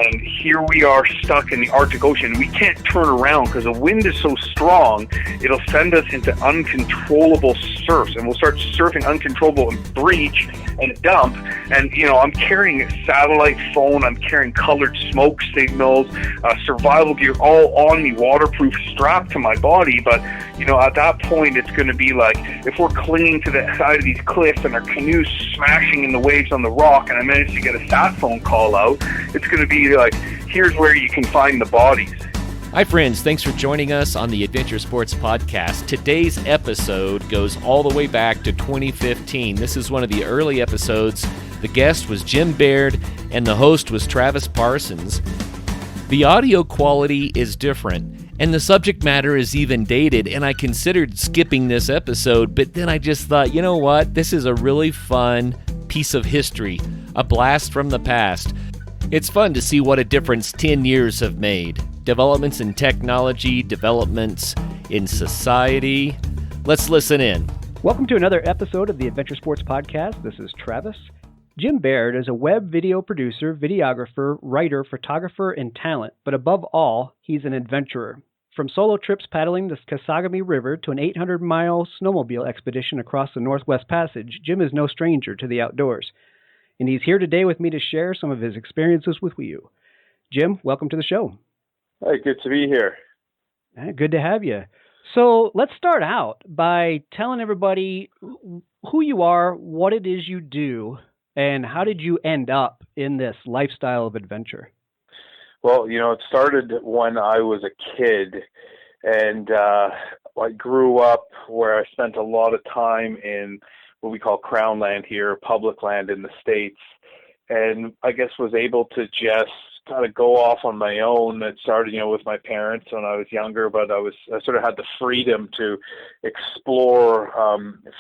And here we are stuck in the Arctic Ocean. We can't turn around because the wind is so strong, it'll send us into uncontrollable surfs, and we'll start surfing uncontrollable and breach and dump. And, I'm carrying a satellite phone, I'm carrying colored smoke signals, survival gear all on me, waterproof, strapped to my body. But, at that point, it's going to be like, if we're clinging to the side of these cliffs and our canoe's smashing in the waves on the rock, and I manage to get a sat phone call out, it's going to be like, here's where you can find the bodies. Hi friends, thanks for joining us on the Adventure Sports Podcast. Today's episode goes all the way back to 2015. This is one of the early episodes. The guest was Jim Baird and the host was Travis Parsons. The audio quality is different and the subject matter is even dated, and I considered skipping this episode, but then I just thought, you know what, this is a really fun piece of history, a blast from the past. It's fun to see what a difference 10 years have made. Developments in technology, developments in society. Let's listen in. Welcome to another episode of the Adventure Sports Podcast. This is Travis. Jim Baird is a web video producer, videographer, writer, photographer, and talent, but above all, he's an adventurer. From solo trips paddling the Kasagami River to an 800-mile snowmobile expedition across the Northwest Passage, Jim is no stranger to the outdoors. And he's here today with me to share some of his experiences with you. Jim, welcome to the show. Hey, good to be here. Good to have you. So let's start out by telling everybody who you are, what it is you do, and how did you end up in this lifestyle of adventure? Well, it started when I was a kid, and I grew up where I spent a lot of time in what we call Crown land here, public land in the States, and I guess was able to just kind of go off on my own. It started, with my parents when I was younger, but I sort of had the freedom to explore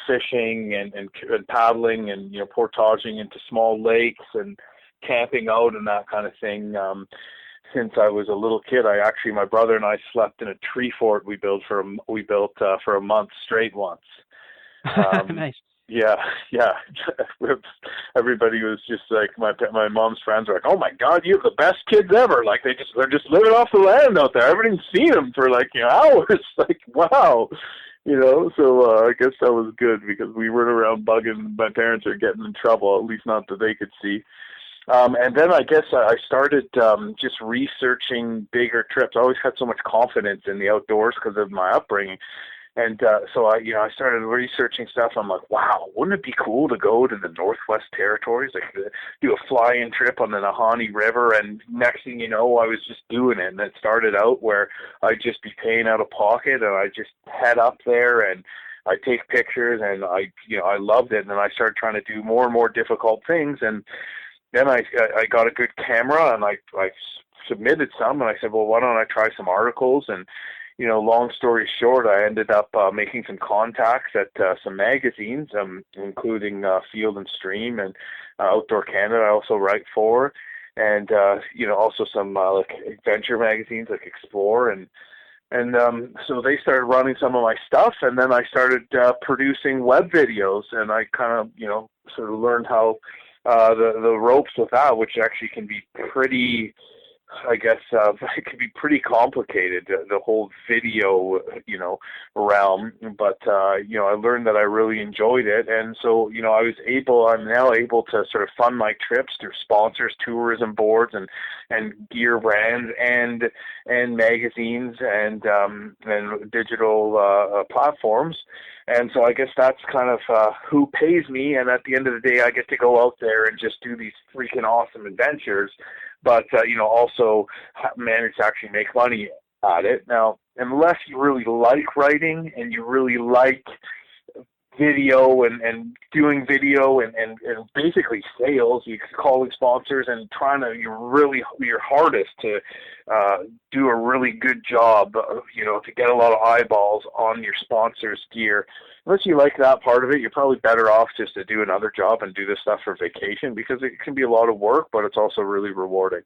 fishing and paddling and, portaging into small lakes and camping out and that kind of thing. Since I was a little kid, my brother and I slept in a tree fort we built for a month straight once. Nice. Yeah. Everybody was just like, my mom's friends were like, "Oh my God, you have the best kids ever!" Like they're just living off the land out there. I haven't even seen them for hours. Like, wow, So I guess that was good because we weren't around bugging my parents or getting in trouble. At least not that they could see. And then I guess I started just researching bigger trips. I always had so much confidence in the outdoors because of my upbringing. And so I started researching stuff. I'm like, wow, wouldn't it be cool to go to the Northwest Territories, do a fly-in trip on the Nahanni River? And next thing you know, I was just doing it. And it started out where I'd just be paying out of pocket, and I just head up there and I take pictures, and I loved it. And then I started trying to do more and more difficult things, and then I got a good camera, and I submitted some, and I said, well, why don't I try some articles? And, long story short, I ended up making some contacts at some magazines, including Field and Stream and Outdoor Canada I also write for, and, also some adventure magazines like Explore, and so they started running some of my stuff, and then I started producing web videos, and I kind of, sort of learned how the ropes with that, which actually can be pretty, I guess, it can be pretty complicated, the whole video, realm. But, I learned that I really enjoyed it. And so, I'm now able to sort of fund my trips through sponsors, tourism boards, and gear brands, and magazines, and digital platforms. And so I guess that's kind of who pays me. And at the end of the day, I get to go out there and just do these freaking awesome adventures, but, also manage to actually make money at it. Now, unless you really like writing and you really like video and doing video and basically sales, you calling sponsors and trying to your hardest to do a really good job, to get a lot of eyeballs on your sponsor's gear. Unless you like that part of it, you're probably better off just to do another job and do this stuff for vacation, because it can be a lot of work, but it's also really rewarding.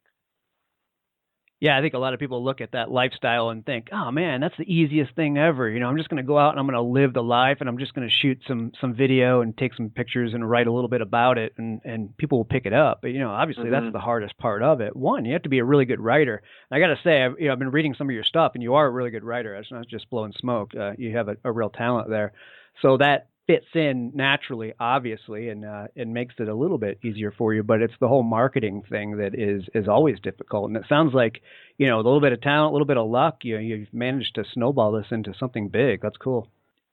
Yeah, I think a lot of people look at that lifestyle and think, "Oh man, that's the easiest thing ever." I'm just going to go out and I'm going to live the life, and I'm just going to shoot some video and take some pictures and write a little bit about it, and people will pick it up. But obviously that's the hardest part of it. One, you have to be a really good writer. And I got to say, I've been reading some of your stuff, and you are a really good writer. It's not just blowing smoke. You have a real talent there. So that fits in naturally, obviously, and it makes it a little bit easier for you. But it's the whole marketing thing that is always difficult. And it sounds like a little bit of talent, a little bit of luck. You've managed to snowball this into something big. That's cool.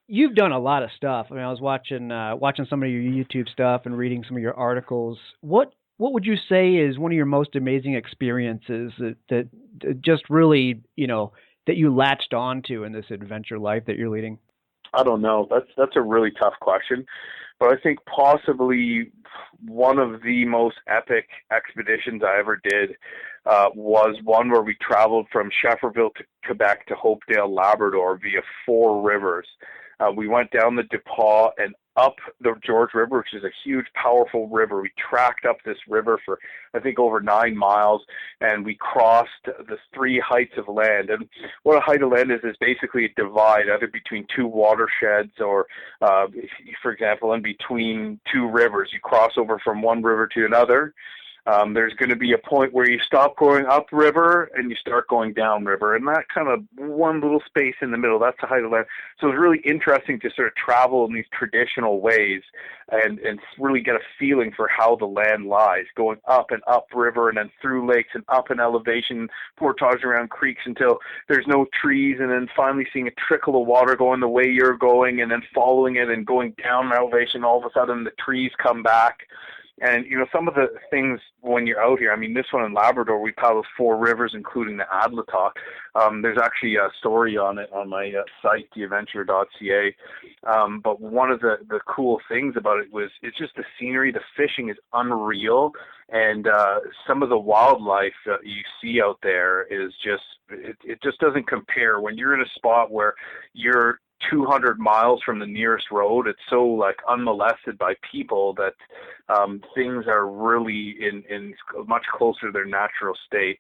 You've done a lot of stuff. I mean, I was watching some of your YouTube stuff and reading some of your articles. What would you say is one of your most amazing experiences that just really that you latched onto in this adventure life that you're leading? I don't know. That's a really tough question, but I think possibly one of the most epic expeditions I ever did was one where we traveled from Schefferville to Quebec to Hopedale, Labrador via 4 rivers. We went down the DePaul and up the George River, which is a huge, powerful river. We tracked up this river for, I think, over 9 miles, and we crossed the 3 heights of land. And what a height of land is basically a divide, either between 2 watersheds or, for example, in between 2 rivers. You cross over from one river to another. There's going to be a point where you stop going upriver and you start going downriver, and that kind of one little space in the middle, that's the height of land. So it's really interesting to sort of travel in these traditional ways and really get a feeling for how the land lies, going up and upriver and then through lakes and up in elevation, portage around creeks until there's no trees, and then finally seeing a trickle of water going the way you're going and then following it and going down in elevation. All of a sudden the trees come back. And, some of the things when you're out here, I mean, this one in Labrador, we paddled 4 rivers, including the Adlatock. There's actually a story on it on my site, theadventure.ca. But one of the cool things about it was it's just the scenery. The fishing is unreal. And some of the wildlife you see out there is just, it just doesn't compare. When you're in a spot where you're 200 miles from the nearest road, it's so unmolested by people that things are really in much closer to their natural state.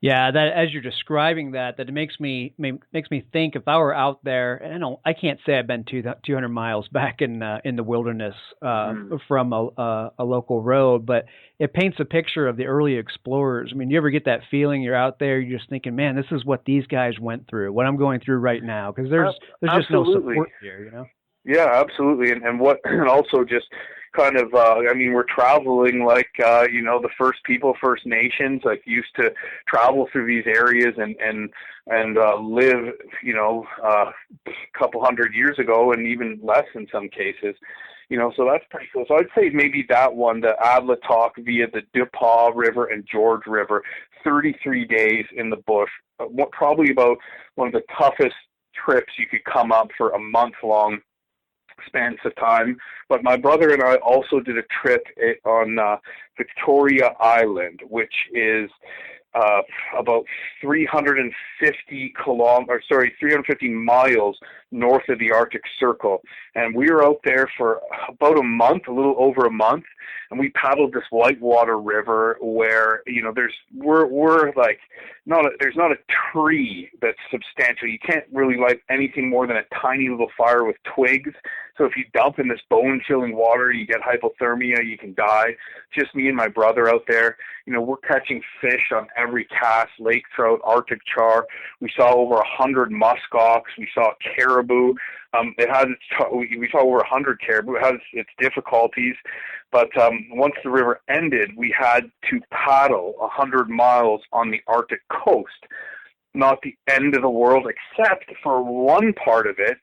Yeah, that as you're describing that it makes me think if I were out there, and I can't say I've been 200 miles back in the wilderness from a local road, but it paints a picture of the early explorers. I mean, you ever get that feeling you're out there, you're just thinking, man, this is what these guys went through, what I'm going through right now, because there's just no support here, Yeah, absolutely, and also just kind of, we're traveling like, the first people, First Nations, used to travel through these areas and live, a couple hundred years ago, and even less in some cases. So that's pretty cool. So I'd say maybe that one, the Adlatock via the DePaul River and George River, 33 days in the bush, probably about one of the toughest trips you could come up for a month-long spans of time. But my brother and I also did a trip on Victoria Island, which is about 350 miles north of the Arctic Circle. And we were out there for about a month, a little over a month, and we paddled this whitewater river where, there's not a tree that's substantial. You can't really light anything more than a tiny little fire with twigs. So if you dump in this bone-chilling water, you get hypothermia, you can die. Just me and my brother out there. We're catching fish on every cast, lake trout, Arctic char. We saw over 100 muskox. We saw caribou. We saw over 100 caribou. It has its difficulties, but once the river ended, we had to paddle 100 miles on the Arctic coast. Not the end of the world, except for one part of it.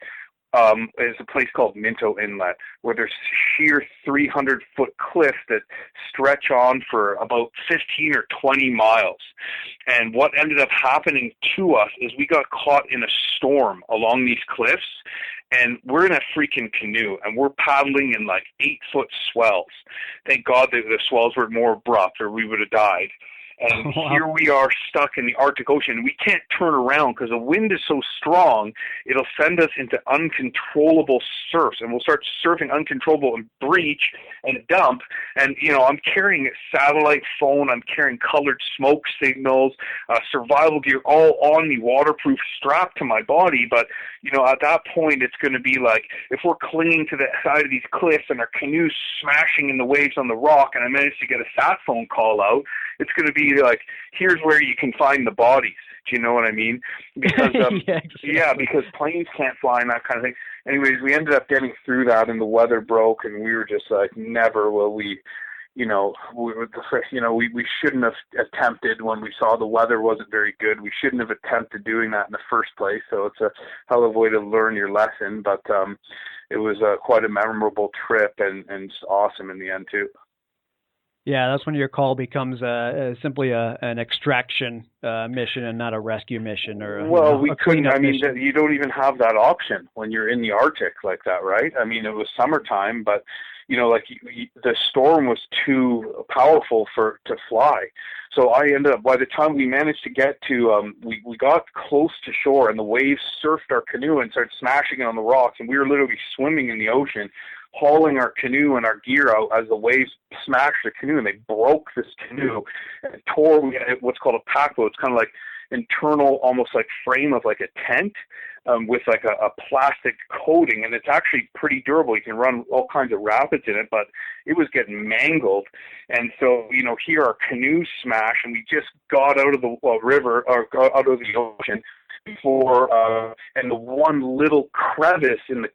Is a place called Minto Inlet, where there's sheer 300-foot cliffs that stretch on for about 15 or 20 miles. And what ended up happening to us is we got caught in a storm along these cliffs, and we're in a freaking canoe, and we're paddling in 8-foot swells. Thank God that the swells were more abrupt, or we would have died. And here we are stuck in the Arctic Ocean. We can't turn around because the wind is so strong, it'll send us into uncontrollable surfs, and we'll start surfing uncontrollable and breach and dump. And, I'm carrying a satellite phone, I'm carrying colored smoke signals, survival gear, all on me, waterproof, strapped to my body. But, at that point, it's going to be like, if we're clinging to the side of these cliffs and our canoe's smashing in the waves on the rock, and I managed to get a sat phone call out, it's going to be like, here's where you can find the bodies. Do you know what I mean? Because because planes can't fly and that kind of thing. Anyways, we ended up getting through that, and the weather broke, and we were just like, never will we. We shouldn't have attempted when we saw the weather wasn't very good. We shouldn't have attempted doing that in the first place. So it's a hell of a way to learn your lesson. But it was quite a memorable trip and just awesome in the end too. Yeah, that's when your call becomes simply an extraction mission and not a rescue mission or we couldn't. I mean, you don't even have that option when you're in the Arctic like that, right? I mean, it was summertime, but the storm was too powerful to fly. So I ended up, by the time we managed to get to, we got close to shore, and the waves surfed our canoe and started smashing it on the rocks, and we were literally swimming in the ocean, hauling our canoe and our gear out as the waves smashed the canoe, and they broke this canoe and tore what's called a pack boat. It's kind of like internal, almost like frame of like a tent with like a plastic coating, and it's actually pretty durable. You can run all kinds of rapids in it, but it was getting mangled. And so, here our canoe smashed, and we just got out of the river, or got out of the ocean before, and the one little crevice in the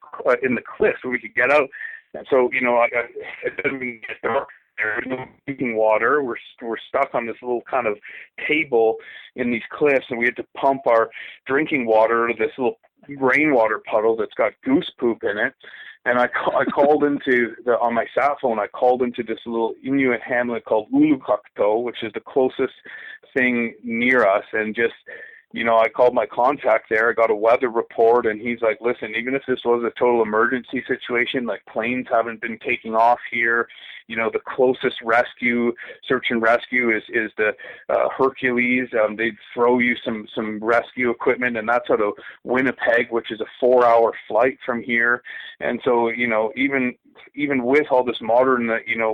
cliff where we could get out. And so, it doesn't get dark. There's no drinking water. We're stuck on this little kind of table in these cliffs, and we had to pump our drinking water to this little rainwater puddle that's got goose poop in it. And I called into on my sat phone. I called into this little Inuit hamlet called Ulukakto, which is the closest thing near us, and just. I called my contact there, I got a weather report, and he's like, listen, even if this was a total emergency situation, like planes haven't been taking off here, the closest search and rescue is the Hercules. They'd throw you some rescue equipment, and that's out of Winnipeg, which is a 4-hour flight from here. And so, even with all this modern,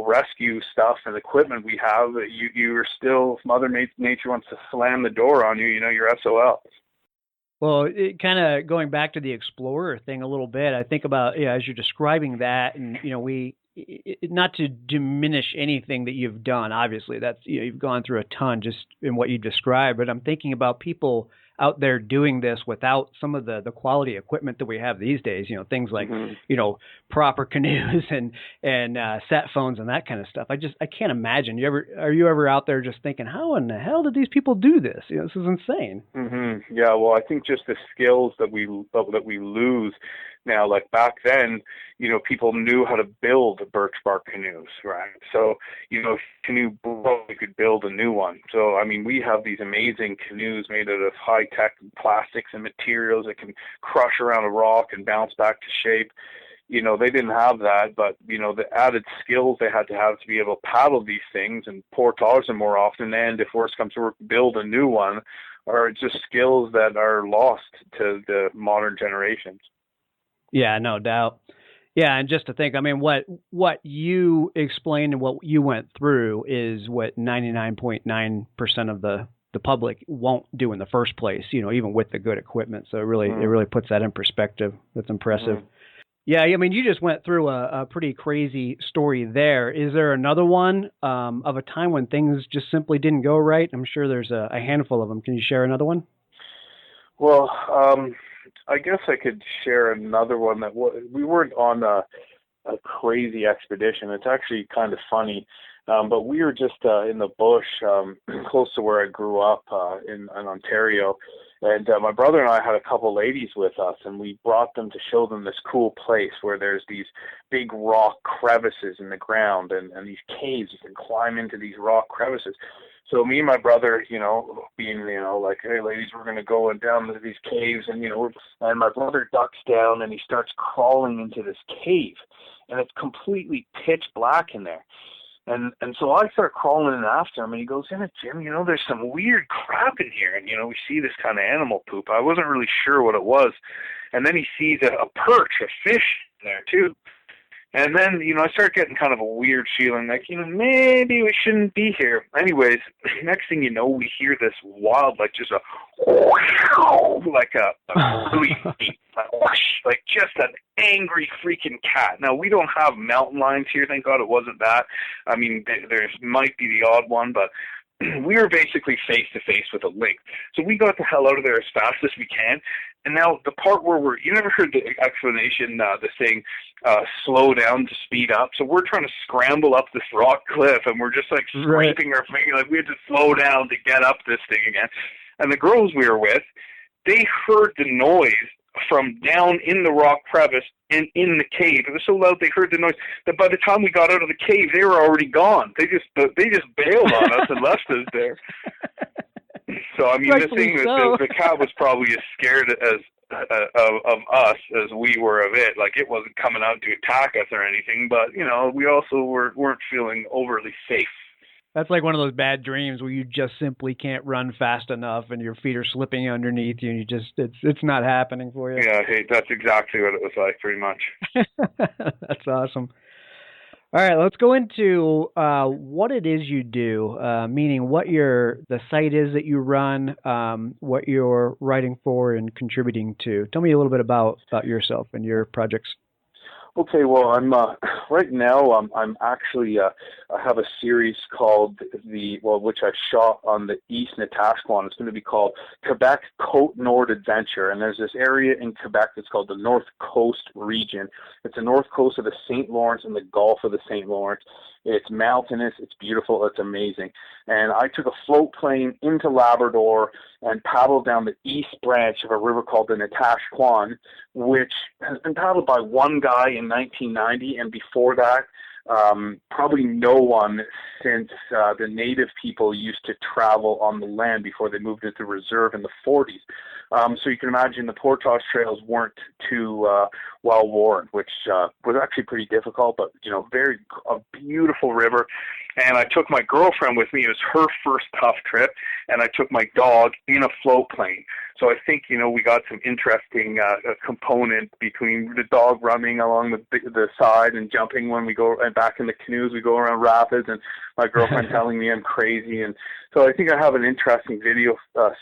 rescue stuff and equipment we have, you're still, if Mother Nature wants to slam the door on you, you're SOL. Well, kind of going back to the explorer thing a little bit, I think about, as you're describing that, and, not to diminish anything that you've done, obviously that's, you've gone through a ton just in what you described, but I'm thinking about people out there doing this without some of the quality equipment that we have these days, things like, proper canoes and sat phones and that kind of stuff. I can't imagine. Are you ever out there just thinking, how in the hell did these people do this? This is insane. Mm-hmm. Yeah. Well, I think just the skills that we lose now, like back then, people knew how to build birch bark canoes, right? So, if canoe broke, you could build a new one. So, I mean, we have these amazing canoes made out of high-tech plastics and materials that can crush around a rock and bounce back to shape. They didn't have that, but, the added skills they had to be able to paddle these things and pour towards them more often, and if worse comes to worse, build a new one, are just skills that are lost to the modern generations. Yeah, no doubt. Yeah, and just to think, I mean, what you explained and what you went through is what 99.9% of the public won't do in the first place, even with the good equipment. So it really puts that in perspective. That's impressive. Mm-hmm. Yeah, I mean, you just went through a pretty crazy story there. Is there another one of a time when things just simply didn't go right? I'm sure there's a handful of them. Can you share another one? Well, I guess I could share another one that we weren't on a crazy expedition. It's actually kind of funny, but we were just in the bush close to where I grew up in Ontario, and my brother and I had a couple ladies with us, and we brought them to show them this cool place where there's these big rock crevices in the ground and these caves. You can climb into these rock crevices. So me and my brother, being, like, hey, ladies, we're going to go down to these caves. And, and my brother ducks down and he starts crawling into this cave. And it's completely pitch black in there. And so I start crawling in after him, and he goes, yeah, Jim, there's some weird crap in here. And, we see this kind of animal poop. I wasn't really sure what it was. And then he sees a perch, a fish in there, too. And then, I start getting kind of a weird feeling, like, maybe we shouldn't be here. Anyways, next thing you know, we hear this wild, like just a like a really deep, like just an angry freaking cat. Now, we don't have mountain lions here. Thank God it wasn't that. I mean, there might be the odd one, but we were basically face to face with a lynx. So we got the hell out of there as fast as we can. And now the part where you never heard the explanation, the saying, slow down to speed up. So we're trying to scramble up this rock cliff, and we're just like scraping our finger, like we had to slow down to get up this thing again. And the girls we were with, they heard the noise from down in the rock crevice and in the cave. It was so loud they heard the noise that by the time we got out of the cave, they were already gone. They just bailed on us and left us there. So I mean, the cat was probably as scared as of us as we were of it. Like, it wasn't coming out to attack us or anything, but we also weren't feeling overly safe. That's like one of those bad dreams where you just simply can't run fast enough and your feet are slipping underneath you and you just, it's not happening for you. Yeah, hey, that's exactly what it was like, pretty much. That's awesome. All right, let's go into what it is you do, meaning what the site is that you run, what you're writing for and contributing to. Tell me a little bit about yourself and your projects. Okay, well, I'm right now. I'm actually I have a series called which I shot on the East Natasquan. It's going to be called Quebec Côte Nord Adventure, and there's this area in Quebec that's called the North Coast region. It's the north coast of the St. Lawrence and the Gulf of the St. Lawrence. It's mountainous, it's beautiful, it's amazing. And I took a float plane into Labrador and paddled down the east branch of a river called the Natasquan, which has been paddled by one guy in 1990, and before that, probably no one since the native people used to travel on the land before they moved into reserve in the 40s. So you can imagine the portage trails weren't too well worn, which was actually pretty difficult, but a beautiful river. And I took my girlfriend with me. It was her first tough trip, and I took my dog in a float plane. So I think we got some interesting component between the dog running along the side and jumping when we go, and back in the canoes we go around rapids, and my girlfriend telling me I'm crazy. And so I think I have an interesting video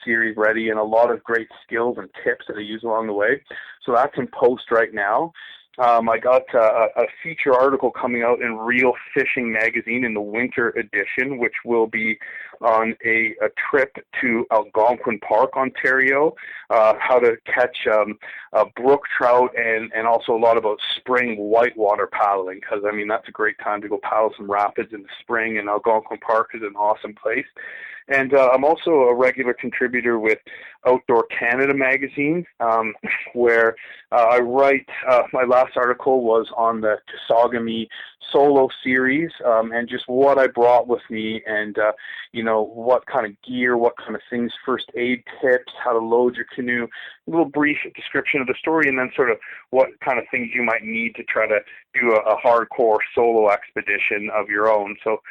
series ready and a lot of great skills and tips that I use along the way. So that's in post right now. I got a feature article coming out in Real Fishing magazine in the winter edition, which will be on a trip to Algonquin Park, Ontario, how to catch brook trout, and also a lot about spring whitewater paddling, because, I mean, that's a great time to go paddle some rapids in the spring, and Algonquin Park is an awesome place. And I'm also a regular contributor with Outdoor Canada magazine, where I write, my last article was on the Tesogamy solo series, and just what I brought with me, and, what kind of gear, what kind of things, first aid tips, how to load your canoe, a little brief description of the story, and then sort of what kind of things you might need to try to do a hardcore solo expedition of your own. So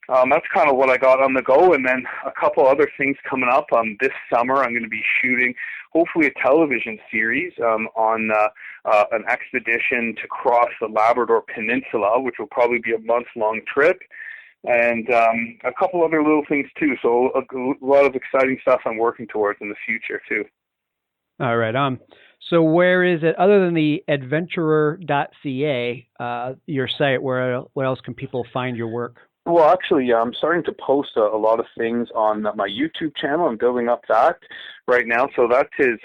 that's kind of what I got on the go, and then a couple other things coming up. This summer I'm going to be shooting, hopefully, a television series on an expedition to cross the Labrador Peninsula, which will probably be a month-long trip, and a couple other little things too. So a lot of exciting stuff I'm working towards in the future too. All right. So where is it, other than the adventurer.ca, your site, where else can people find your work? Well, actually, I'm starting to post a lot of things on my YouTube channel. I'm building up that right now. So that is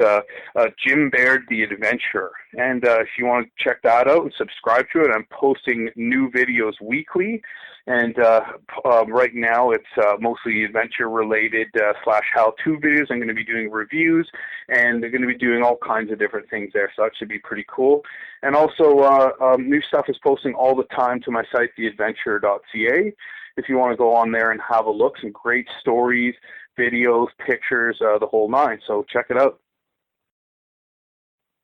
Jim Baird, the Adventurer. And if you want to check that out and subscribe to it, I'm posting new videos weekly. And right now it's mostly adventure-related / how-to videos. I'm going to be doing reviews, and they're going to be doing all kinds of different things there. So that should be pretty cool. And also, new stuff is posting all the time to my site, theadventurer.ca. If you want to go on there and have a look, some great stories, videos, pictures, the whole nine. So check it out.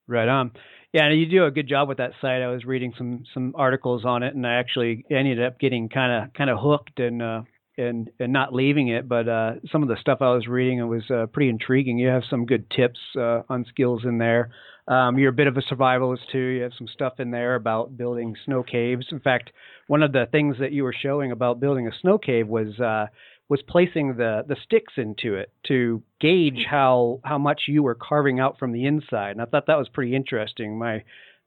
Right on. Yeah, you do a good job with that site. I was reading some articles on it, and I actually ended up getting kind of hooked and not leaving it. But some of the stuff I was reading, it was pretty intriguing. You have some good tips on skills in there. You're a bit of a survivalist too. You have some stuff in there about building snow caves. In fact, one of the things that you were showing about building a snow cave was placing the sticks into it to gauge how much you were carving out from the inside. And I thought that was pretty interesting.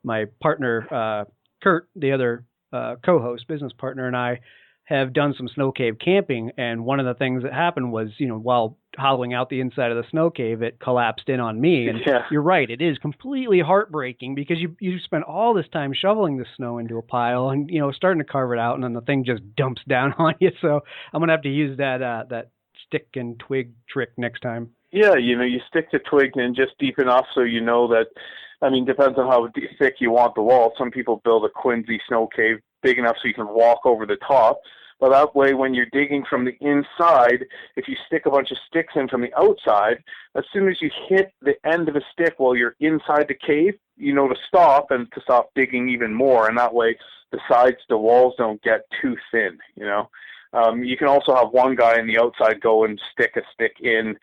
My partner, Kurt, the other co-host, business partner, and I have done some snow cave camping. And one of the things that happened was, while hollowing out the inside of the snow cave, it collapsed in on me. And You're right, it is completely heartbreaking because you spend all this time shoveling the snow into a pile and, starting to carve it out, and then the thing just dumps down on you. So I'm going to have to use that stick and twig trick next time. Yeah, you stick the twig in just deep enough so you know that, depends on how thick you want the wall. Some people build a Quincy snow cave big enough so you can walk over the top. But that way, when you're digging from the inside, if you stick a bunch of sticks in from the outside, as soon as you hit the end of a stick while you're inside the cave, to stop and to stop digging even more. And that way, the walls don't get too thin, You can also have one guy on the outside go and stick a stick in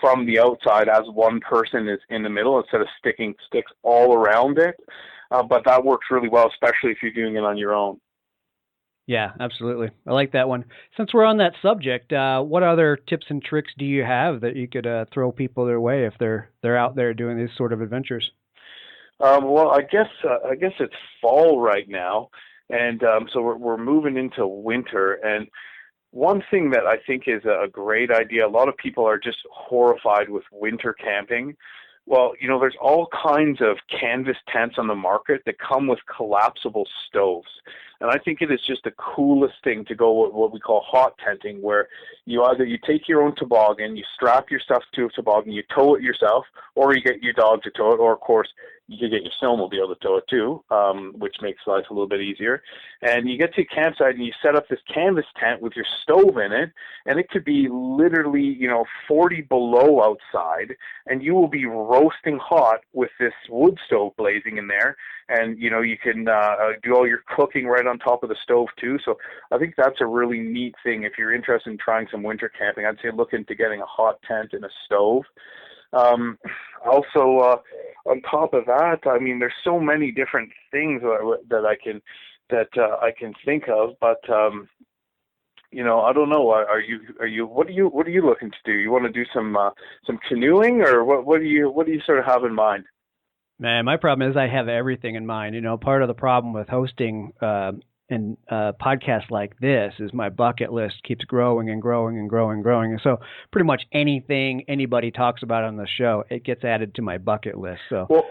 from the outside as one person is in the middle instead of sticking sticks all around it. But that works really well, especially if you're doing it on your own. Yeah, absolutely. I like that one. Since we're on that subject, what other tips and tricks do you have that you could throw people their way if they're out there doing these sort of adventures? Well, I guess it's fall right now, and so we're moving into winter. And one thing that I think is a great idea, a lot of people are just horrified with winter camping. Well, there's all kinds of canvas tents on the market that come with collapsible stoves. And I think it is just the coolest thing to go with what we call hot tenting, where you take your own toboggan, you strap your stuff to a toboggan, you tow it yourself, or you get your dog to tow it, or of course you can get your snowmobile to tow it too, which makes life a little bit easier. And you get to a campsite and you set up this canvas tent with your stove in it, and it could be literally 40 below outside, and you will be roasting hot with this wood stove blazing in there. And you can do all your cooking right on top of the stove too. So I think that's a really neat thing. If you're interested in trying some winter camping, I'd say look into getting a hot tent and a stove. Also, on top of that, there's so many different things that I can think of. But I don't know. Are you? What are you looking to do? You want to do some canoeing, or what do you sort of have in mind? Man, my problem is I have everything in mind. Part of the problem with hosting and podcasts like this is my bucket list keeps growing and growing and growing and growing. And so pretty much anything anybody talks about on the show, it gets added to my bucket list. So well,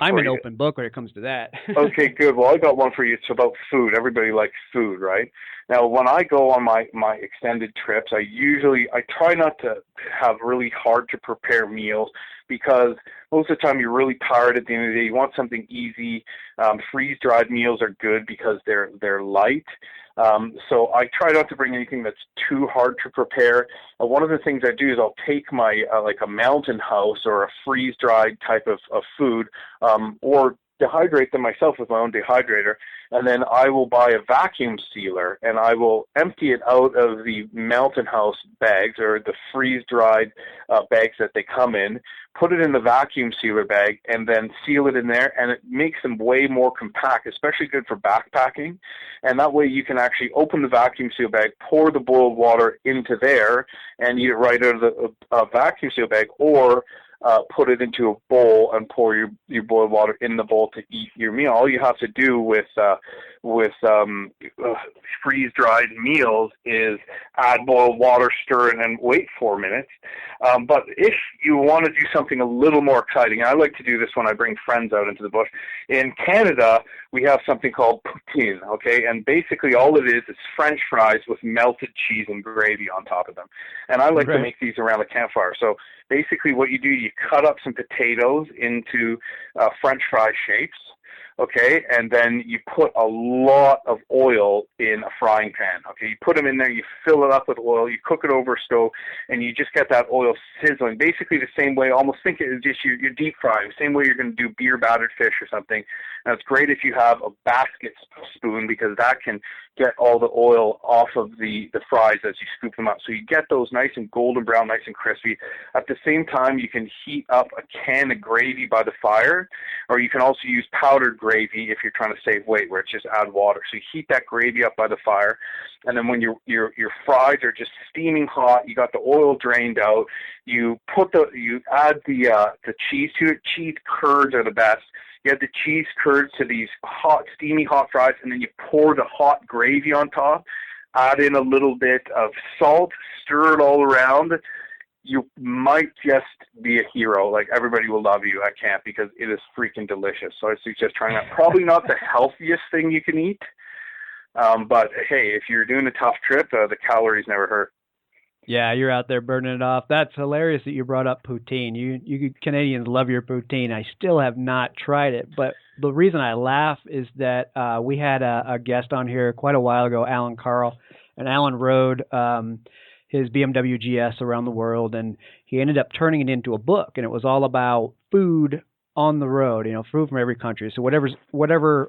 I'm an open book when it comes to that. Okay, good. Well, I got one for you. It's about food. Everybody likes food, right? Now, when I go on my extended trips, I try not to have really hard to prepare meals, because most of the time you're really tired at the end of the day. You want something easy. Freeze-dried meals are good because they're light. So I try not to bring anything that's too hard to prepare. One of the things I do is I'll take my like a mountain house or a freeze-dried type of food, or dehydrate them myself with my own dehydrator, and then I will buy a vacuum sealer and I will empty it out of the Mountain House bags, or the freeze-dried bags that they come in, put it in the vacuum sealer bag, and then seal it in there, and it makes them way more compact, especially good for backpacking. And that way you can actually open the vacuum seal bag, pour the boiled water into there, and eat it right out of the vacuum seal bag, or put it into a bowl and pour your boiled water in the bowl to eat your meal. All you have to do with freeze-dried meals is add boiled water, stir it, and wait 4 minutes. But if you want to do something a little more exciting, I like to do this when I bring friends out into the bush. In Canada, we have something called poutine, okay? And basically all it is French fries with melted cheese and gravy on top of them. And I like to make these around the campfire. So basically what you do, you cut up some potatoes into French fry shapes. okay? And then you put a lot of oil in a frying pan, okay? You put them in there, you fill it up with oil, you cook it over a stove, and you just get that oil sizzling. Basically the same way, almost think it is just you're deep frying, same way you're going to do beer battered fish or something. Now it's great if you have a basket spoon, because that can get all the oil off of the fries as you scoop them up. So you get those nice and golden brown, nice and crispy. At the same time, you can heat up a can of gravy by the fire, or you can also use powdered gravy if you're trying to save weight, where it's just add water. So you heat that gravy up by the fire, and then when your fries are just steaming hot, you got the oil drained out, you add the cheese to it. Cheese curds are the best. You add the cheese curds to these hot, steamy hot fries, and then you pour the hot gravy on top, add in a little bit of salt, stir it all around. You might just be a hero. Like, everybody will love you at camp because it is freaking delicious. So I suggest trying that. Probably not the healthiest thing you can eat, but hey, if you're doing a tough trip, the calories never hurt. Yeah, you're out there burning it off. That's hilarious that you brought up poutine. You Canadians love your poutine. I still have not tried it, but the reason I laugh is that we had a guest on here quite a while ago, Alan Carl, and Alan rode his BMW GS around the world, and he ended up turning it into a book, and it was all about food on the road, food from every country. So whatever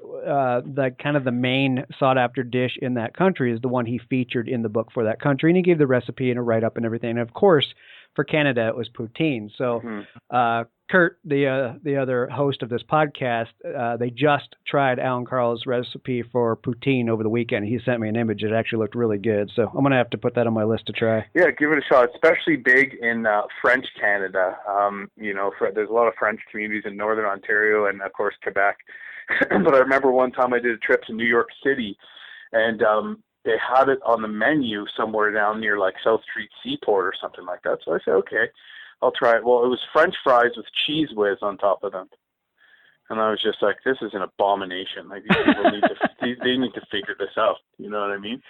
the kind of the main sought after dish in that country is the one he featured in the book for that country. And he gave the recipe and a write up and everything. And of course, for Canada, it was poutine. So, Kurt, the other host of this podcast, they just tried Alan Carl's recipe for poutine over the weekend. He sent me an image. It actually looked really good. So I'm going to have to put that on my list to try. Yeah, give it a shot. Especially big in French Canada. There's a lot of French communities in Northern Ontario and, of course, Quebec. But I remember one time I did a trip to New York City, and they had it on the menu somewhere down near, like, South Street Seaport or something like that. So I said, okay, I'll try it. Well, it was French fries with cheese whiz on top of them. And I was just like, this is an abomination. Like, these people they need to figure this out. You know what I mean?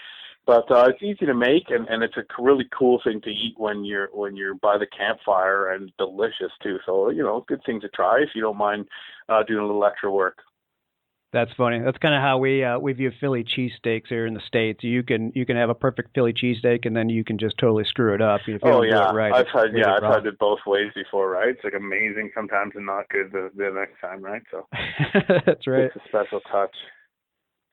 But it's easy to make, and it's a really cool thing to eat when you're by the campfire, and delicious too. So, good thing to try if you don't mind doing a little extra work. That's funny. That's kind of how we view Philly cheesesteaks here in the States. You can have a perfect Philly cheesesteak, and then you can just totally screw it up if you don't do it right. I've had it both ways before, right? It's like amazing sometimes and not good the next time, right? So that's right. It's a special touch.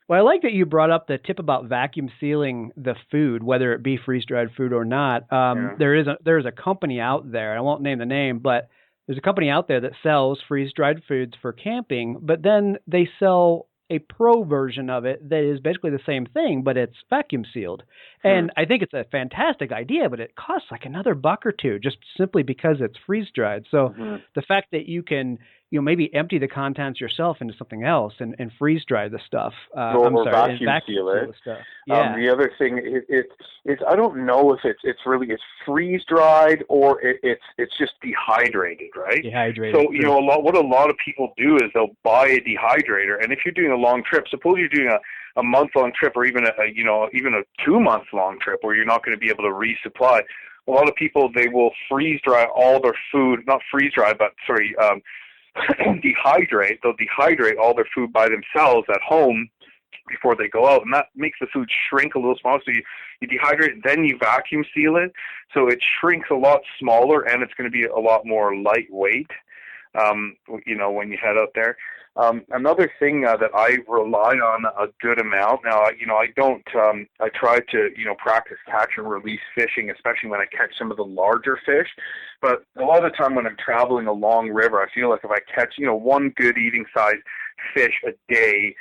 Well, I like that you brought up the tip about vacuum sealing the food, whether it be freeze-dried food or not. There is a company out there, I won't name the name, but there's a company out there that sells freeze-dried foods for camping, but then they sell a pro version of it that is basically the same thing, but it's vacuum sealed. And I think it's a fantastic idea, but it costs like another $1 or $2 just simply because it's freeze-dried. So the fact that you can maybe empty the contents yourself into something else and freeze dry the stuff. Or vacuum seal it. Stuff. Yeah. The other thing, it's I don't know if it's freeze dried or it's just dehydrated, right? Dehydrated. So what a lot of people do is they'll buy a dehydrator, and if you're doing a long trip, suppose you're doing a month-long trip, or even a 2-month-long trip where you're not going to be able to resupply. A lot of people, they will freeze dry all their food, not freeze dry, but dehydrate. They'll dehydrate all their food by themselves at home before they go out, and that makes the food shrink a little smaller. So you dehydrate it, then you vacuum seal it, so it shrinks a lot smaller, and it's going to be a lot more lightweight. When you head out there. Another thing that I rely on a good amount now, I try to, practice catch and release fishing, especially when I catch some of the larger fish. But a lot of the time when I'm traveling along river, I feel like if I catch, one good eating size fish a day,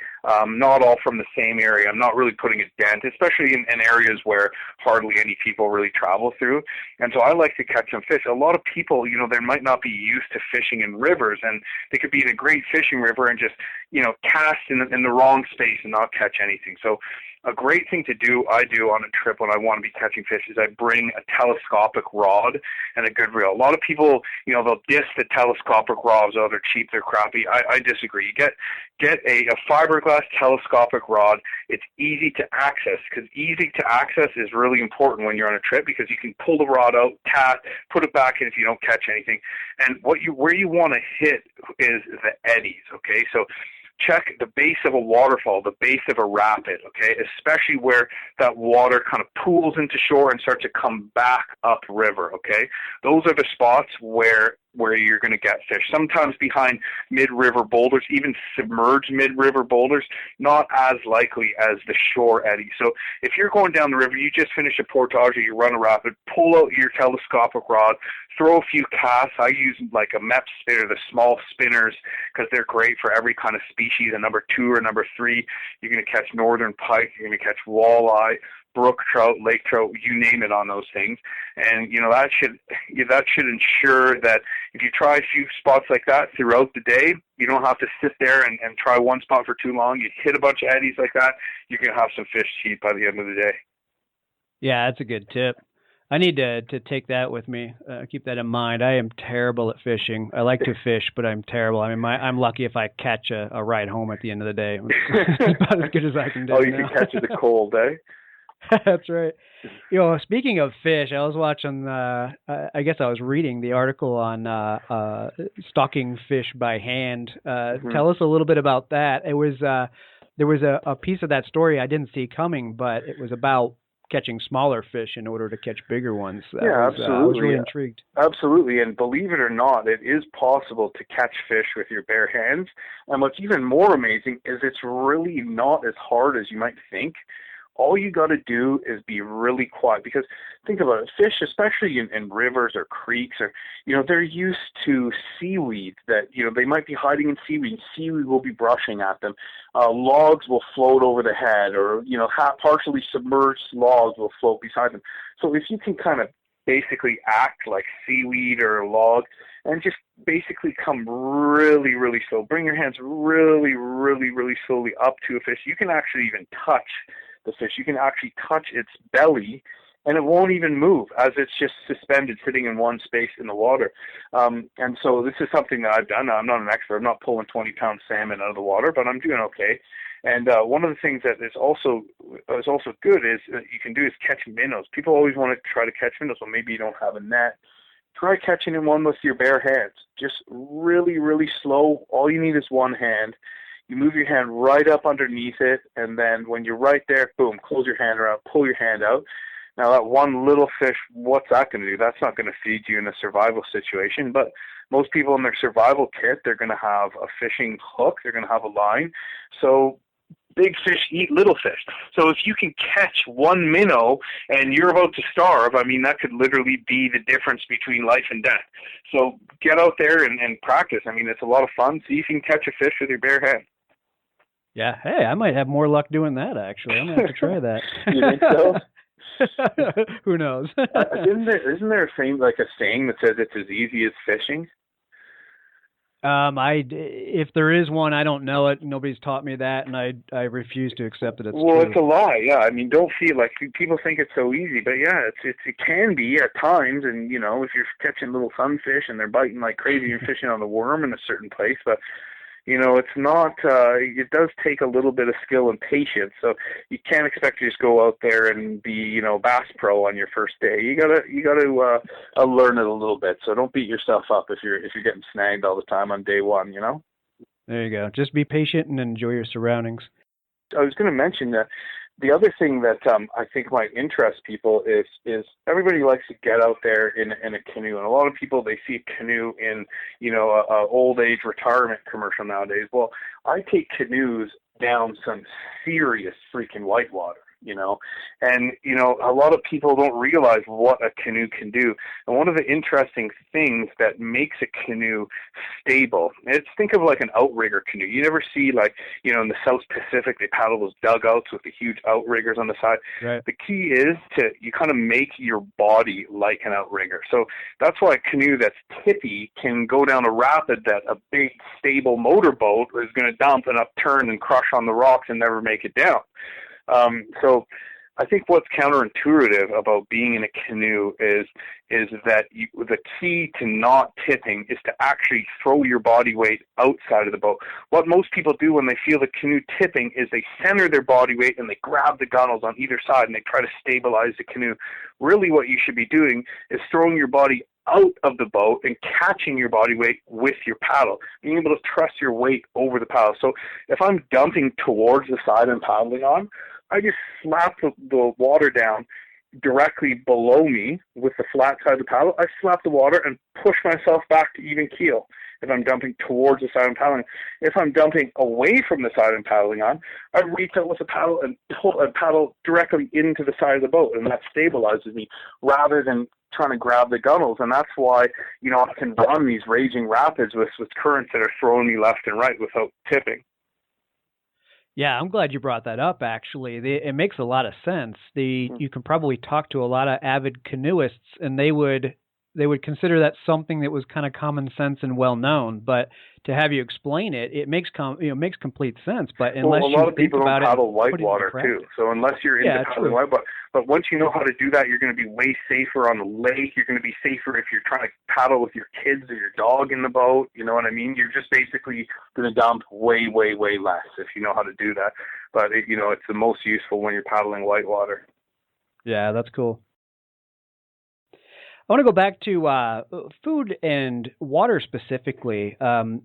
not all from the same area, I'm not really putting a dent, especially in areas where hardly any people really travel through. And so I like to catch some fish. A lot of people, they might not be used to fishing in rivers, and they could be in a great fishing river and just, cast in the wrong space and not catch anything. So a great thing to do, I do on a trip when I want to be catching fish, is I bring a telescopic rod and a good reel. A lot of people, they'll diss the telescopic rods. Oh, they're cheap, they're crappy. I disagree. You get a fiberglass telescopic rod. It's easy to access, because easy to access is really important when you're on a trip, because you can pull the rod out, tap, put it back in if you don't catch anything. And where you want to hit is the eddies, okay? So check the base of a waterfall, the base of a rapid, okay, especially where that water kind of pools into shore and starts to come back up river, okay? Those are the spots where you're going to get fish. Sometimes behind mid-river boulders, even submerged mid-river boulders, not as likely as the shore eddy. So if you're going down the river, you just finish a portage or you run a rapid, pull out your telescopic rod, throw a few casts. I use like a MEP spinner, the small spinners, because they're great for every kind of species. A number 2 or number 3, you're going to catch northern pike, you're going to catch walleye, brook trout, lake trout, you name it on those things. And, that should ensure that if you try a few spots like that throughout the day, you don't have to sit there and try one spot for too long. You hit a bunch of eddies like that, you can have some fish to eat by the end of the day. Yeah, that's a good tip. I need to take that with me. Keep that in mind. I am terrible at fishing. I like to fish, but I'm terrible. I mean, I'm lucky if I catch a ride home at the end of the day. It's about as good as I can do. Oh, you can catch it the cold, eh? That's right. Speaking of fish, I was watching, I guess I was reading the article on stocking fish by hand. Tell us a little bit about that. It was there was a piece of that story I didn't see coming, but it was about catching smaller fish in order to catch bigger ones. Absolutely. I was really intrigued. Absolutely, and believe it or not, it is possible to catch fish with your bare hands. And what's even more amazing is it's really not as hard as you might think. All you got to do is be really quiet, because think about it, fish, especially in rivers or creeks, or they're used to seaweed that they might be hiding in seaweed. Seaweed will be brushing at them. Logs will float over the head, or partially submerged logs will float beside them. So if you can kind of basically act like seaweed or a log, and just basically come really, really slow, bring your hands really, really, really slowly up to a fish. You can actually even touch the fish. You can actually touch its belly, and it won't even move, as it's just suspended, sitting in one space in the water. And so this is something that I've done. I'm not an expert. I'm not pulling 20-pound salmon out of the water, but I'm doing okay. And one of the things that is also good is you can do is catch minnows. People always want to try to catch minnows. Well, maybe you don't have a net. Try catching in one with your bare hands. Just really, really slow. All you need is one hand. You move your hand right up underneath it, and then when you're right there, boom, close your hand around, pull your hand out. Now, that one little fish, what's that going to do? That's not going to feed you in a survival situation, but most people in their survival kit, they're going to have a fishing hook, they're going to have a line. So big fish eat little fish. So if you can catch one minnow and you're about to starve, I mean, that could literally be the difference between life and death. So get out there and practice. I mean, it's a lot of fun. See if you can catch a fish with your bare hand. Yeah, hey, I might have more luck doing that, actually. I'm going to have to try that. You think so? Who knows? Isn't there a saying that says it's as easy as fishing? If there is one, I don't know it. Nobody's taught me that, and I refuse to accept that it's true. It's a lie. Yeah, I mean, don't feel like people think it's so easy, but yeah, it can be at times. And if you're catching little sunfish and they're biting like crazy, you're fishing on the worm in a certain place, but. It's not, it does take a little bit of skill and patience. So you can't expect to just go out there and be, bass pro on your first day. You gotta learn it a little bit. So don't beat yourself up if you're getting snagged all the time on day one, There you go. Just be patient and enjoy your surroundings. I was going to mention that the other thing that I think might interest people is everybody likes to get out there in a canoe, and a lot of people, they see a canoe in a old age retirement commercial nowadays. Well, I take canoes down some serious freaking whitewater. And a lot of people don't realize what a canoe can do. And one of the interesting things that makes a canoe stable, think of like an outrigger canoe. You never see in the South Pacific, they paddle those dugouts with the huge outriggers on the side. Right. The key is you kind of make your body like an outrigger. So that's why a canoe that's tippy can go down a rapid that a big stable motorboat is going to dump and upturn and crush on the rocks and never make it down. So I think what's counterintuitive about being in a canoe is that the key to not tipping is to actually throw your body weight outside of the boat. What most people do when they feel the canoe tipping is they center their body weight and they grab the gunnels on either side and they try to stabilize the canoe. Really what you should be doing is throwing your body out of the boat and catching your body weight with your paddle, being able to trust your weight over the paddle. So if I'm dumping towards the side I'm paddling on, I just slap the water down directly below me with the flat side of the paddle. I slap the water and push myself back to even keel if I'm dumping towards the side I'm paddling. If I'm dumping away from the side I'm paddling on, I reach out with the paddle and pull a paddle directly into the side of the boat, and that stabilizes me rather than trying to grab the gunnels. And that's why, I can run these raging rapids with currents that are throwing me left and right without tipping. Yeah, I'm glad you brought that up, actually. It makes a lot of sense. You can probably talk to a lot of avid canoeists, and they would consider that something that was kind of common sense and well known. But to have you explain it, it makes complete sense. But unless a lot of people don't paddle whitewater too. So unless you're into paddling whitewater, but once you know how to do that, you're going to be way safer on the lake. You're going to be safer if you're trying to paddle with your kids or your dog in the boat. You know what I mean? You're just basically going to dump way, way, way less if you know how to do that. But it's the most useful when you're paddling whitewater. Yeah, that's cool. I want to go back to food and water specifically.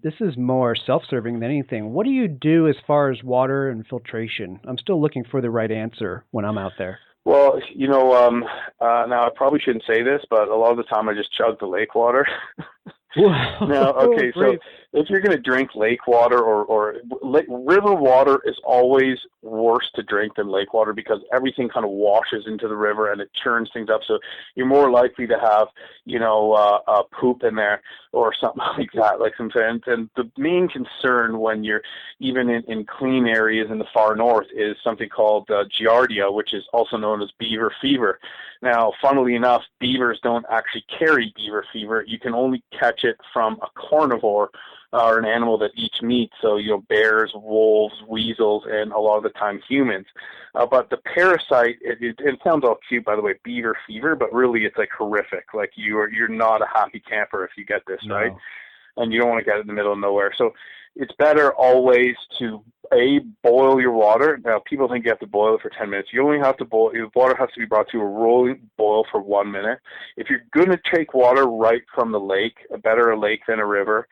This is more self-serving than anything. What do you do as far as water and filtration? I'm still looking for the right answer when I'm out there. Well, now I probably shouldn't say this, but a lot of the time I just chug the lake water. Now, okay, so if you're going to drink lake water or river water is always worse to drink than lake water because everything kind of washes into the river and it churns things up. So you're more likely to have, poop in there or something like that. And the main concern when you're even in clean areas in the far north is something called giardia, which is also known as beaver fever. Now, funnily enough, beavers don't actually carry beaver fever. You can only catch it from a carnivore or an animal that eats meat. So, bears, wolves, weasels, and a lot of the time humans. But the parasite, it sounds all cute, by the way, beaver fever, but really it's like horrific. Like you're not a happy camper if you get this, no. Right? And you don't want to get it in the middle of nowhere. So it's better always to, boil your water. Now, people think you have to boil it for 10 minutes. You only have to boil, the water has to be brought to a rolling boil for 1 minute. If you're going to take water right from the lake, better a lake than a river,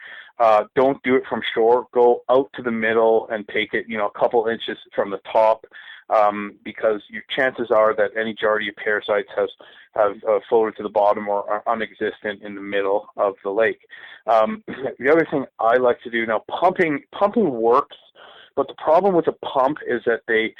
don't do it from shore. Go out to the middle and take it, a couple inches from the top, because your chances are that any Giardia parasites have floated to the bottom or are non-existent in the middle of the lake. The other thing I like to do now, pumping works, but the problem with a pump is that they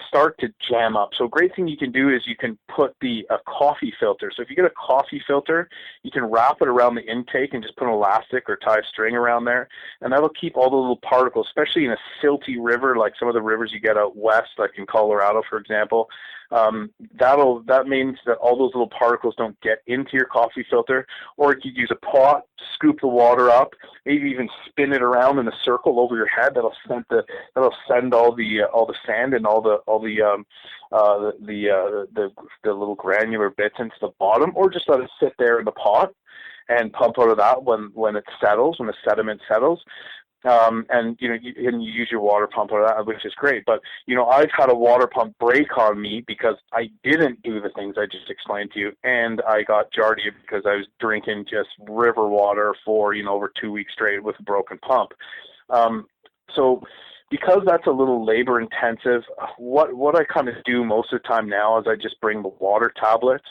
start to jam up. So a great thing you can do is you can put a coffee filter. So if you get a coffee filter, you can wrap it around the intake and just put an elastic or tie a string around there. And that'll keep all the little particles, especially in a silty river, like some of the rivers you get out west, like in Colorado, for example. That means that all those little particles don't get into your coffee filter. Or you could use a pot, scoop the water up, maybe even spin it around in a circle over your head. That'll send all the sand and all the little granular bits into the bottom, or just let it sit there in the pot and pump out of that when it settles, when the sediment settles. And you use your water pump or that, which is great. But I've had a water pump break on me because I didn't do the things I just explained to you, and I got Giardia because I was drinking just river water for over 2 weeks straight with a broken pump. So because that's a little labor intensive, what I kind of do most of the time now is I just bring the water tablets.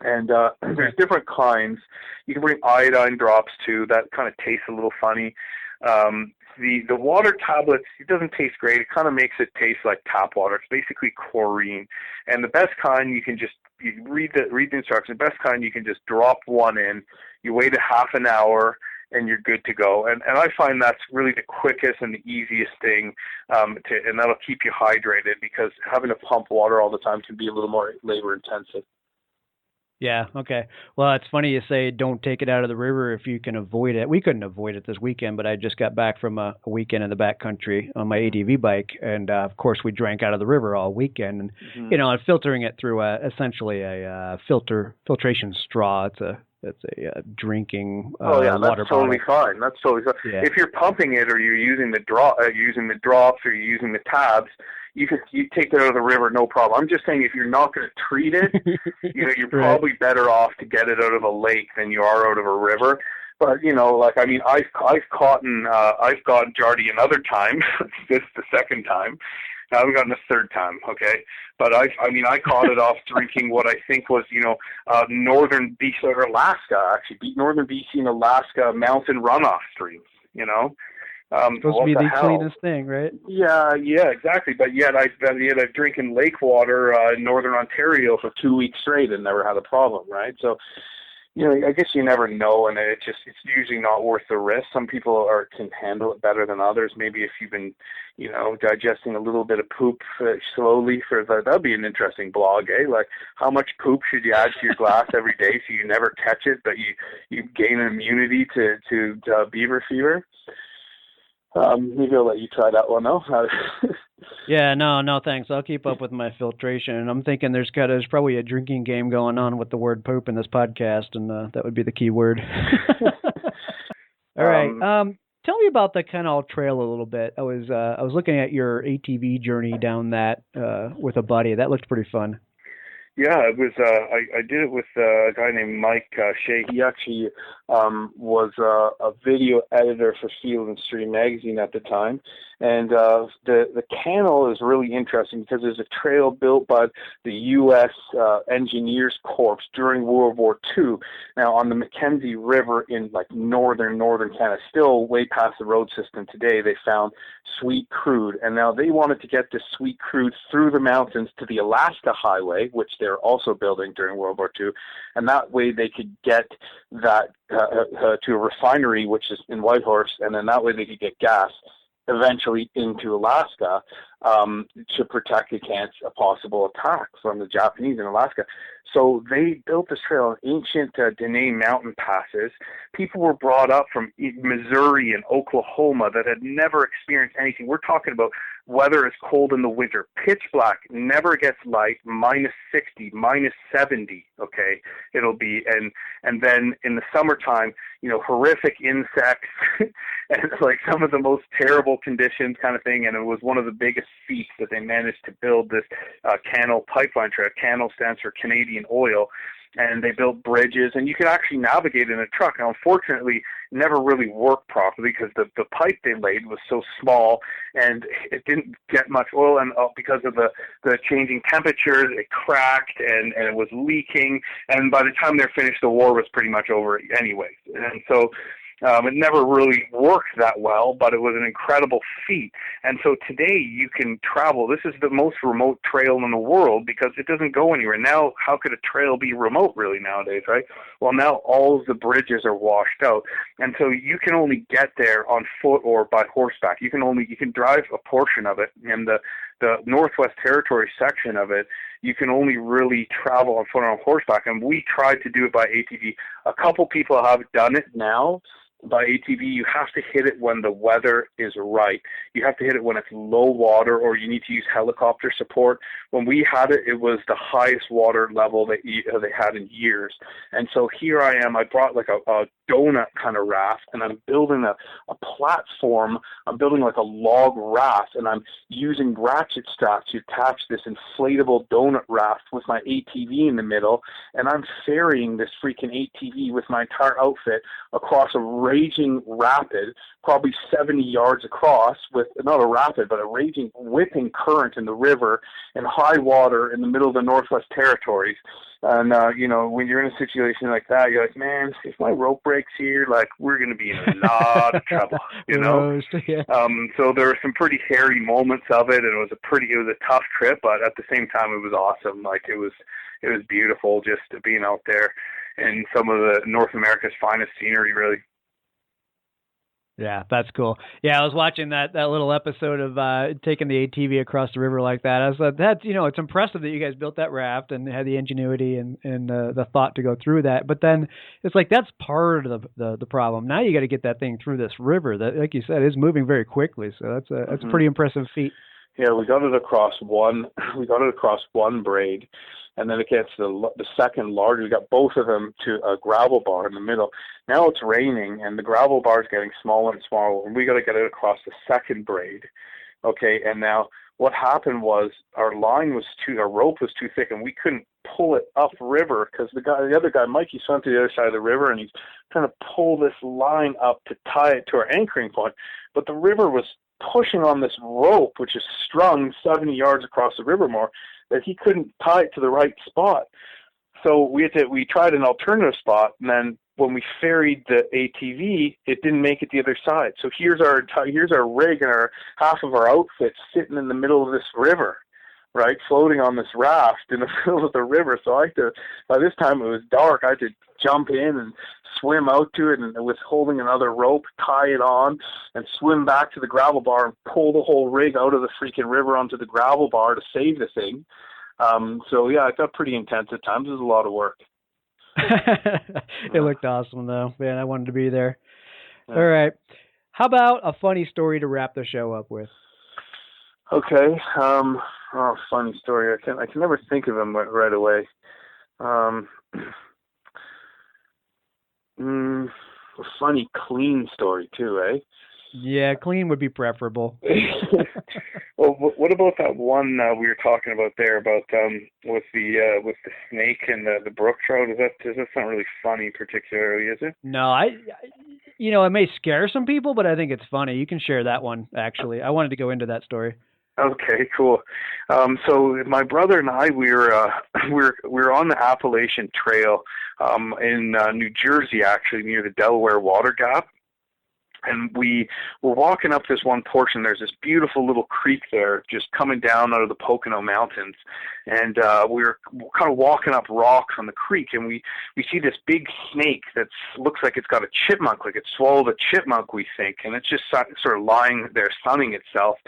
And there's different kinds. You can bring iodine drops too. That kind of tastes a little funny. The water tablets, it doesn't taste great. It kind of makes it taste like tap water. It's basically chlorine. And the best kind, you read the instructions. The best kind, you can just drop one in. You wait a half an hour, and you're good to go. And I find that's really the quickest and the easiest thing, and that'll keep you hydrated, because having to pump water all the time can be a little more labor intensive. Yeah, okay. Well, it's funny you say don't take it out of the river if you can avoid it. We couldn't avoid it this weekend, but I just got back from a weekend in the backcountry on my ATV bike, and of course we drank out of the river all weekend. And I'm filtering it through essentially a filtration straw. It's a drinking water bottle. That's totally fine. That's totally fine. Yeah. If you're pumping it or you're using the drops or you're using the tabs, you take that out of the river, no problem. I'm just saying if you're not going to treat it, you're probably better off to get it out of a lake than you are out of a river. But I've caught Jardy another time. This is the second time. I haven't gotten a third time, okay? But I caught it off drinking what I think was, northern BC or Alaska, actually, northern BC and Alaska mountain runoff streams, Supposed to be the cleanest thing, right? Yeah, exactly. But yet I've drinking lake water in northern Ontario for 2 weeks straight and never had a problem, right? So, I guess you never know, and it's usually not worth the risk. Some people can handle it better than others. Maybe if you've been, digesting a little bit of poop slowly that'd be an interesting blog, eh? Like, how much poop should you add to your glass every day so you never catch it, but you gain an immunity to beaver fever? Maybe I'll let you try that one, though. Yeah, no, thanks. I'll keep up with my filtration. And I'm thinking there's probably a drinking game going on with the word poop in this podcast, and that would be the key word. All right. Tell me about the Canal Trail a little bit. I was looking at your ATV journey down that with a buddy. That looked pretty fun. Yeah, it was. I did it with a guy named Mike Shea. He actually was a video editor for Field and Stream magazine at the time. And the canal is really interesting because there's a trail built by the U.S. Engineers Corps during World War II. Now, on the Mackenzie River in northern Canada, still way past the road system today, they found sweet crude. And now they wanted to get this sweet crude through the mountains to the Alaska Highway, which they're also building during World War II. And that way they could get that to a refinery, which is in Whitehorse, and then that way they could get gas eventually into Alaska to protect against a possible attack from the Japanese in Alaska. So they built this trail in ancient Dene mountain passes. People were brought up from Missouri and Oklahoma that had never experienced anything. We're talking about weather is cold in the winter, pitch black, never gets light, -60, -70, okay, it'll be, and then in the summertime, horrific insects, and some of the most terrible conditions kind of thing, and it was one of the biggest feats that they managed to build this Canal pipeline trail. Canal stands for Canadian Oil, and they built bridges, and you could actually navigate in a truck. Now, unfortunately, it never really worked properly because the pipe they laid was so small, and it didn't get much oil, and because of the changing temperatures, it cracked, and it was leaking, and by the time they're finished, the war was pretty much over anyway. And so it never really worked that well, but it was an incredible feat. And so today you can travel. This is the most remote trail in the world because it doesn't go anywhere. Now, how could a trail be remote really nowadays, right? Well, now all of the bridges are washed out. And so you can only get there on foot or by horseback. You can drive a portion of it, and the Northwest Territory section of it, you can only really travel on foot or on horseback. And we tried to do it by ATV. A couple people have done it now. By ATV, you have to hit it when the weather is right. You have to hit it when it's low water, or you need to use helicopter support. When we had it, it was the highest water level that they had in years. And so here I am. I brought a donut kind of raft, and I'm building a platform. I'm building a log raft, and I'm using ratchet straps to attach this inflatable donut raft with my ATV in the middle, and I'm ferrying this freaking ATV with my entire outfit across a raging rapid, probably 70 yards across, with not a rapid, but a raging, whipping current in the river and high water in the middle of the Northwest Territories. And, when you're in a situation like that, you're like, man, if my rope breaks here, we're going to be in a lot of trouble, Yeah. So there were some pretty hairy moments of it, and it was a tough trip, but at the same time, it was awesome. It was beautiful just being out there in some of the North America's finest scenery, really. Yeah, that's cool. Yeah, I was watching that little episode of taking the ATV across the river like that. I was like, that's, it's impressive that you guys built that raft and had the ingenuity and the thought to go through that. But then it's that's part of the problem. Now you got to get that thing through this river that, like you said, is moving very quickly. So that's a pretty impressive feat. Yeah, we got it across one braid, and then it gets the second large. We got both of them to a gravel bar in the middle. Now it's raining, and the gravel bar is getting smaller and smaller, and we got to get it across the second braid. Okay, and now what happened was our rope was too thick, and we couldn't pull it upriver because the other guy, Mikey, swam to the other side of the river, and he's trying to pull this line up to tie it to our anchoring point. But the river was pushing on this rope, which is strung 70 yards across the river more, that he couldn't tie it to the right spot. So we tried an alternative spot, and then when we ferried the ATV, it didn't make it the other side. So here's our rig and half of our outfit sitting in the middle of this river, right, floating on this raft in the middle of the river. So by this time it was dark, I had to jump in and swim out to it, and with holding another rope, tie it on, and swim back to the gravel bar and pull the whole rig out of the freaking river onto the gravel bar to save the thing. So yeah, it got pretty intense at times. It was a lot of work. It looked awesome, though. Man, I wanted to be there. Yeah. All right. How about a funny story to wrap the show up with? Okay. Funny story. I can never think of them right away. A funny, clean story too, eh? Yeah, clean would be preferable. Well, what about that one we were talking about there about with the snake and the brook trout? That's not really funny particularly, is it? No, it may scare some people, but I think it's funny. You can share that one. Actually, I wanted to go into that story. Okay, cool. So my brother and I, we were on the Appalachian Trail in New Jersey, actually near the Delaware Water Gap. And we were walking up this one portion. There's this beautiful little creek there just coming down out of the Pocono Mountains. And we were kind of walking up rocks on the creek, and we see this big snake that looks like it's got a chipmunk, like it swallowed a chipmunk, we think. And it's just sort of lying there sunning itself.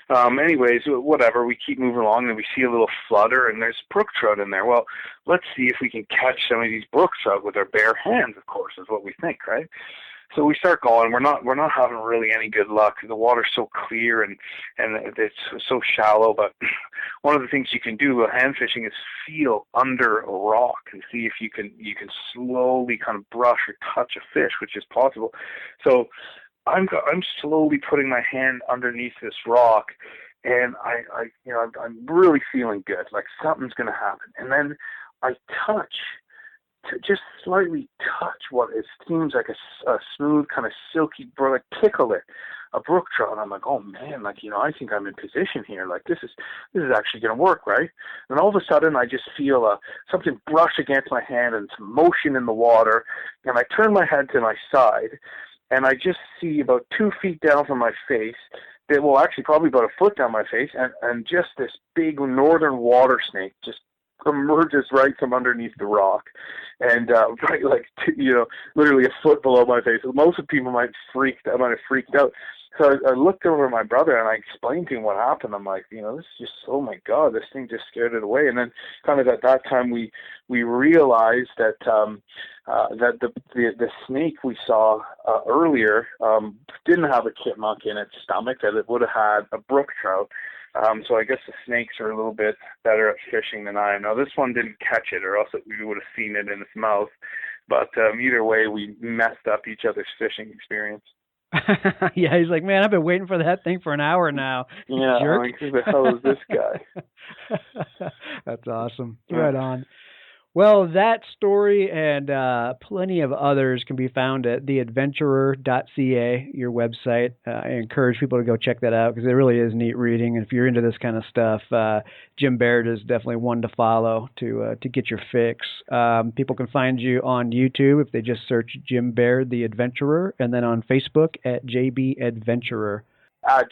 Anyways, whatever, we keep moving along, and we see a little flutter, and there's brook trout in there. Well, let's see if we can catch some of these brook trout with our bare hands, of course, is what we think, right? So we start going. We're not having really any good luck. The water's so clear and it's so shallow. But one of the things you can do with hand fishing is feel under a rock and see if you can slowly kind of brush or touch a fish, which is possible. So I'm slowly putting my hand underneath this rock, and I'm really feeling good, like something's going to happen. And then I just slightly touch what it seems like a smooth, kind of silky, like tickle it, a brook trout. And I'm like, oh man, I think I'm in position here. Like this is actually going to work, right? And all of a sudden, I just feel something brush against my hand and some motion in the water. And I turn my head to my side, and I just see about 2 feet down from my face, actually probably about a foot down my face, and just this big northern water snake just emerges right from underneath the rock, and literally a foot below my face. Most of the people might have freaked out. So I looked over at my brother and I explained to him what happened. I'm like, this is just, oh my God, this thing just scared it away. And then kind of at that time we realized that that the snake we saw earlier didn't have a chipmunk in its stomach, that it would have had a brook trout. So I guess the snakes are a little bit better at fishing than I am. Now, this one didn't catch it, or else we would have seen it in its mouth. But either way, we messed up each other's fishing experience. Yeah, he's like, man, I've been waiting for that thing for an hour now. Yeah, like, who the hell is this guy? That's awesome. Right on. Well, that story and plenty of others can be found at theadventurer.ca, your website. I encourage people to go check that out because it really is neat reading. And if you're into this kind of stuff, Jim Baird is definitely one to follow to get your fix. People can find you on YouTube if they just search Jim Baird, The Adventurer, and then on Facebook at JB Adventurer.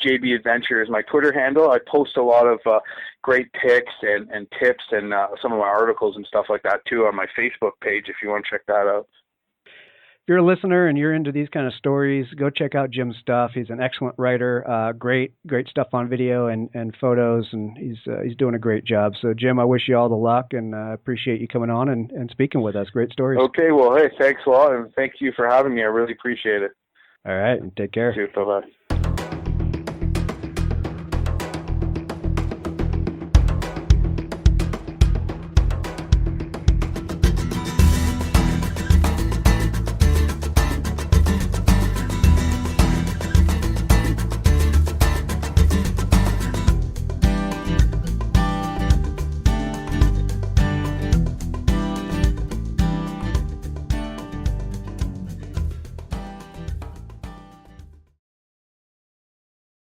JB Adventure is my Twitter handle. I post a lot of great pics and tips and some of my articles and stuff like that too on my Facebook page if you want to check that out. If you're a listener and you're into these kind of stories, go check out Jim's stuff. He's an excellent writer, great stuff on video and photos, and he's doing a great job. So Jim, I wish you all the luck and appreciate you coming on and speaking with us. Great stories. Okay, well, hey, thanks a lot, and thank you for having me. I really appreciate it. All right, and take care. You too. Bye-bye.